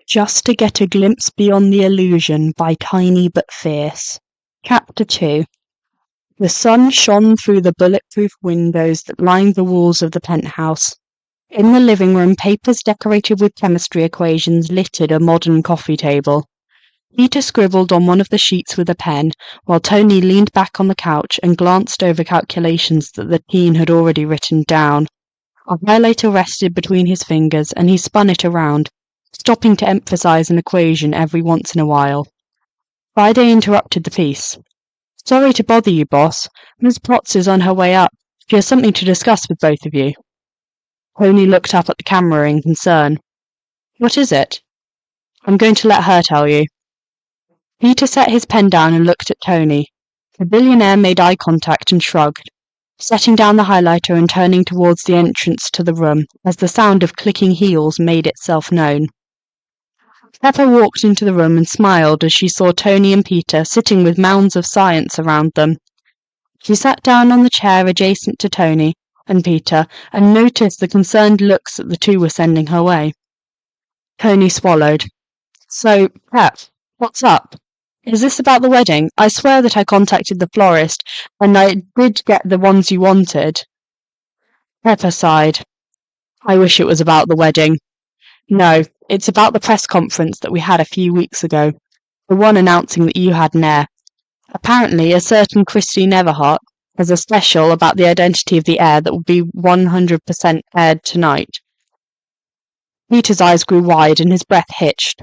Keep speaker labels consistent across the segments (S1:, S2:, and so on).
S1: Just to get a glimpse beyond the illusion by TinyButFierce. Chapter 2. The sun shone through the bulletproof windows that lined the walls of the penthouse. In the living room, papers decorated with chemistry equations littered a modern coffee table. Peter scribbled on one of the sheets with a pen, while Tony leaned back on the couch and glanced over calculations that the teen had already written down. A highlighter rested between his fingers, and he spun it around, stopping to emphasize an equation every once in a while. Friday interrupted the piece. "Sorry to bother you, boss. Miss Potts is on her way up. She has something to discuss with both of you." Tony looked up at the camera in concern. "What is it?" "I'm going to let her tell you." Peter set his pen down and looked at Tony. The billionaire made eye contact and shrugged, setting down the highlighter and turning towards the entrance to the room as the sound of clicking heels made itself known. Pepper walked into the room and smiled as she saw Tony and Peter sitting with mounds of science around them. She sat down on the chair adjacent to Tony and Peter and noticed the concerned looks that the two were sending her way. Tony swallowed. "So, Pep, what's up? Is this about the wedding? I swear that I contacted the florist, and I did get the ones you wanted." Pepper sighed. "I wish it was about the wedding. No, it's about the press conference that we had a few weeks ago, the one announcing that you had an heir. Apparently, a certain Christine Everhart has a special about the identity of the heir that will be 100% aired tonight." Peter's eyes grew wide and his breath hitched.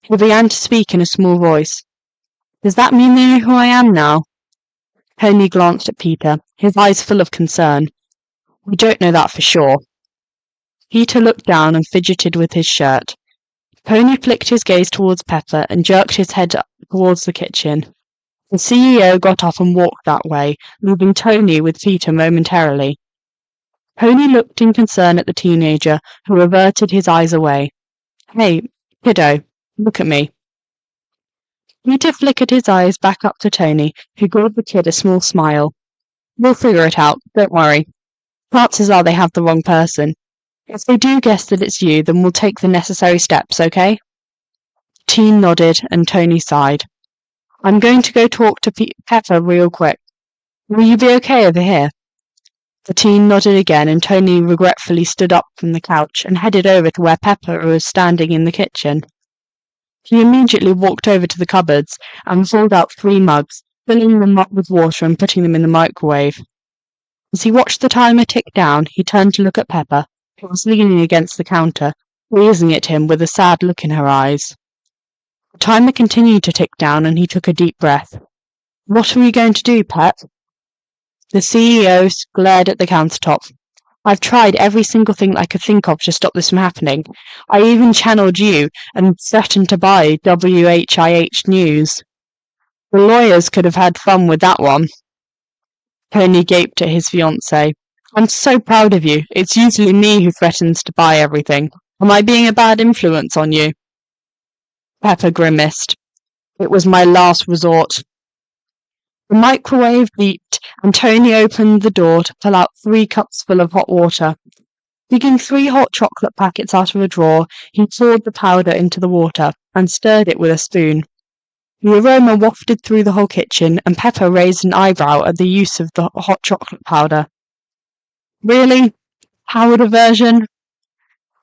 S1: He began to speak in a small voice. "Does that mean they know who I am now?" Tony glanced at Peter, his eyes full of concern. "We don't know that for sure." Peter looked down and fidgeted with his shirt. Tony flicked his gaze towards Pepper and jerked his head towards the kitchen. The CEO got up and walked that way, leaving Tony with Peter momentarily. Tony looked in concern at the teenager, who averted his eyes away. "Hey, kiddo, look at me." Peter flickered his eyes back up to Tony, who gave the kid a small smile. "We'll figure it out, don't worry. Chances are they have the wrong person. If they do guess that it's you, then we'll take the necessary steps, okay?" The teen nodded and Tony sighed. "I'm going to go talk to Pepper real quick. Will you be okay over here?" The teen nodded again and Tony regretfully stood up from the couch and headed over to where Pepper was standing in the kitchen. He immediately walked over to the cupboards and pulled out 3 mugs, filling them up with water and putting them in the microwave. As he watched the timer tick down, he turned to look at Pepper, who was leaning against the counter, gazing at him with a sad look in her eyes. The timer continued to tick down and he took a deep breath. "What are we going to do, Pep?" The CEO glared at the countertop. "I've tried every single thing I could think of to stop this from happening. I even channeled you and threatened to buy WHIH News. The lawyers could have had fun with that one." Tony gaped at his fiancée. "I'm so proud of you. It's usually me who threatens to buy everything. Am I being a bad influence on you?" Pepper grimaced. "It was my last resort." The microwave beeped, and Tony opened the door to pull out 3 cups full of hot water. Digging 3 hot chocolate packets out of a drawer, he poured the powder into the water and stirred it with a spoon. The aroma wafted through the whole kitchen, and Pepper raised an eyebrow at the use of the hot chocolate powder. "Really? Powder version?"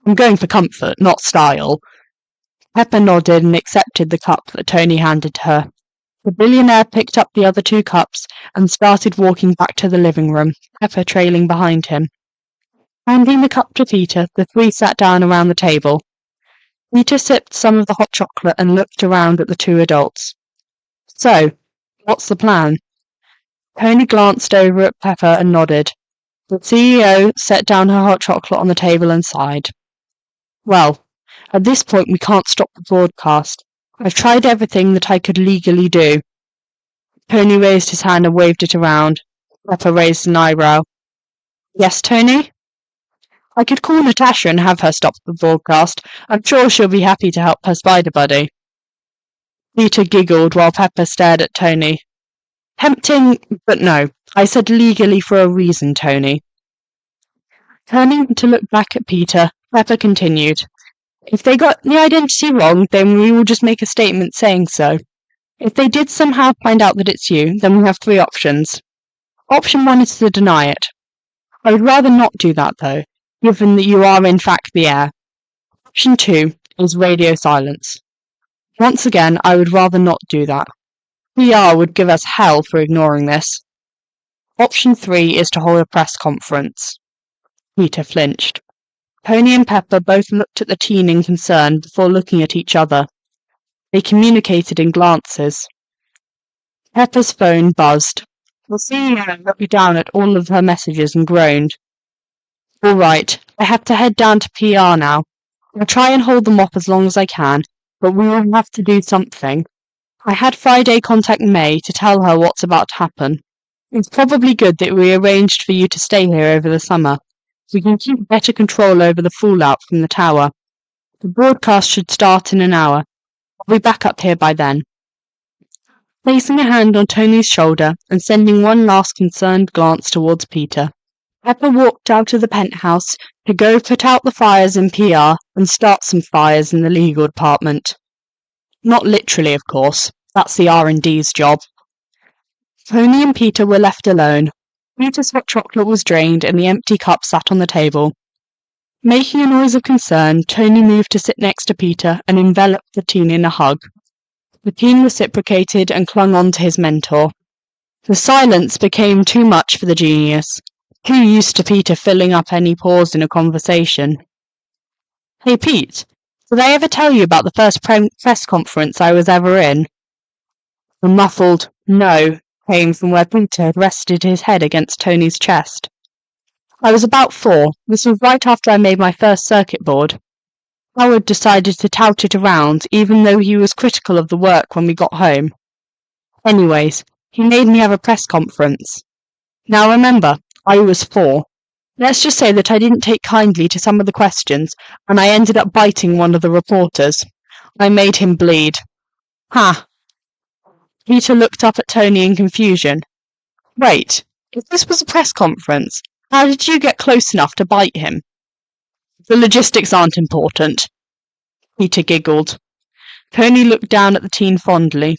S1: "I'm going for comfort, not style." Pepper nodded and accepted the cup that Tony handed to her. The billionaire picked up the other 2 cups and started walking back to the living room, Pepper trailing behind him. Handing the cup to Peter, the 3 sat down around the table. Peter sipped some of the hot chocolate and looked around at the 2 adults. "So, what's the plan?" Tony glanced over at Pepper and nodded. The CEO set down her hot chocolate on the table and sighed. "Well, at this point we can't stop the broadcast. I've tried everything that I could legally do." Tony raised his hand and waved it around. Pepper raised an eyebrow. "Yes, Tony?" "I could call Natasha and have her stop the broadcast. I'm sure she'll be happy to help her spider buddy." Peter giggled while Pepper stared at Tony. "Tempting, but no. I said legally for a reason, Tony." Turning to look back at Peter, Pepper continued. If they got the identity wrong, then we will just make a statement saying so. If they did somehow find out that it's you, then we have three options. Option 1 is to deny it. I would rather not do that, though, given that you are in fact the heir. Option 2 is radio silence. Once again, I would rather not do that. PR would give us hell for ignoring this. Option 3 is to hold a press conference. Peter flinched. Tony and Pepper both looked at the teen in concern before looking at each other. They communicated in glances. Pepper's phone buzzed. The CEO looked down at all of her messages and groaned. All right, I have to head down to PR now. I'll try and hold them off as long as I can, but we will have to do something. I had Friday contact May to tell her what's about to happen. It's probably good that we arranged for you to stay here over the summer. We can keep better control over the fallout from the tower. The broadcast should start in an hour. I'll be back up here by then. Placing a hand on Tony's shoulder and sending one last concerned glance towards Peter, Pepper walked out of the penthouse to go put out the fires in PR and start some fires in the legal department. Not literally, of course. That's the R&D's job. Tony and Peter were left alone. Peter's hot chocolate was drained and the empty cup sat on the table. Making a noise of concern, Tony moved to sit next to Peter and enveloped the teen in a hug. The teen reciprocated and clung on to his mentor. The silence became too much for the genius, too used to Peter filling up any pause in a conversation. Hey Pete, did I ever tell you about the first press conference I was ever in? A muffled no came from where Peter had rested his head against Tony's chest. I was about 4. This was right after I made my first circuit board. Howard decided to tout it around, even though he was critical of the work when we got home. Anyways, he made me have a press conference. Now remember, I was 4. Let's just say that I didn't take kindly to some of the questions, and I ended up biting one of the reporters. I made him bleed. Ha! Peter looked up at Tony in confusion. Wait, if this was a press conference, how did you get close enough to bite him? The logistics aren't important. Peter giggled. Tony looked down at the teen fondly.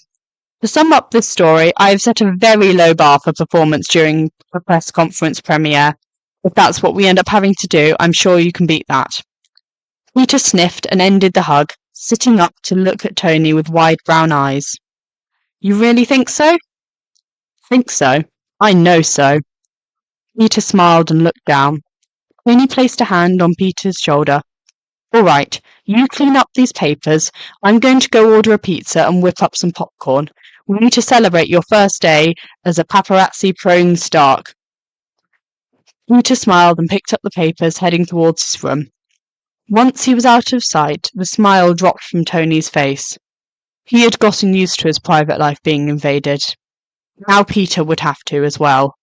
S1: To sum up this story, I have set a very low bar for performance during a press conference premiere. If that's what we end up having to do, I'm sure you can beat that. Peter sniffed and ended the hug, sitting up to look at Tony with wide brown eyes. You really think so? Think so? I know so. Peter smiled and looked down. Tony placed a hand on Peter's shoulder. All right, you clean up these papers. I'm going to go order a pizza and whip up some popcorn. We need to celebrate your first day as a paparazzi-prone Stark. Peter smiled and picked up the papers, heading towards his room. Once he was out of sight, the smile dropped from Tony's face. He had gotten used to his private life being invaded. Now Peter would have to as well.